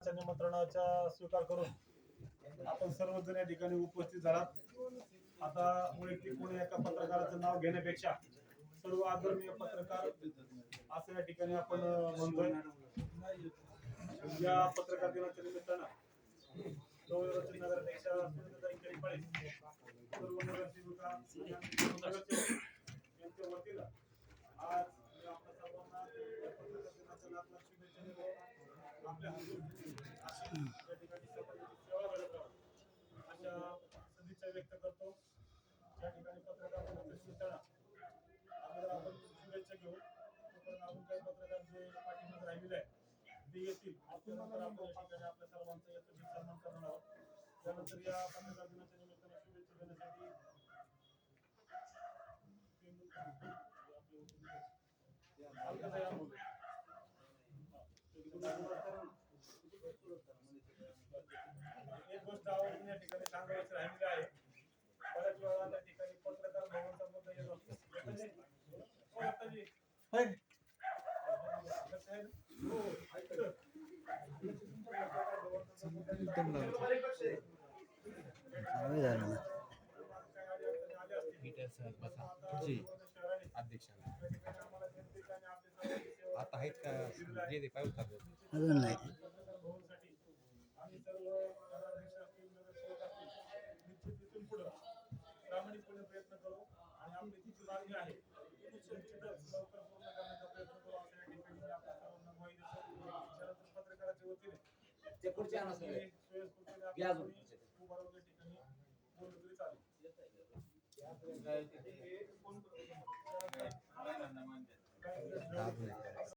पत्रकाराच्या निमंत्रणाचा स्वीकार करून आपण सर्वजण या ठिकाणी उपस्थित झालात। आता वैयक्तिक कोणी एका पत्रकाराचं नाव घेण्यापेक्षा सर्व आदरणीय पत्रकार असं या ठिकाणी आपण म्हणतोय। या पत्रकार दिनाच्या निमित्तानं नगराध्यक्ष सुनीताताई केळीपाळे, सर्व नगरसेविका यांच्या वतीनं आज आपल्या सर्वांना पत्रकार दिनाच्या लाख लाख शुभेच्छा देतो। आपल्या हातून या ठिकाणी सेवा घडत राहावी अशा सदिच्छा व्यक्त करतो। या ठिकाणी पत्रकार दिनाच्या निमित्तानं अगोदर आपण शुभेच्छा घेऊ, तोपर्यंत अजून काही पत्रकार जे पाठीमागे राहिलेले आहे ते येतील। त्यानंतर आपण या ठिकाणी आपल्या सर्वांचा यथोचित सन्मान करणार आहोत। त्यानंतर या पत्रकार दिनाच्या निमित्तानं शुभेच्छा देण्यासाठी एक गोष्ट आवर्जून या ठिकाणी सांगायची राहिलेली आहे। बऱ्याच वेळा त्या ठिकाणी पत्रकार भवनचा मुद्दा येत असतो। आता आहेत का जे पाय उतरले अजून नाही। प्रामाणिकपणे प्रयत्न करू आणि आपली जी मागणी आहे निश्चितच लवकर पूर्ण करण्याचा प्रयत्न करू असं या ठिकाणी आपल्या सर्वांना ग्वाही देतो। त्यानंतर पत्रकाराच्या वतीने ते पुढच्या ठिकाणी बोललं तरी चालेल।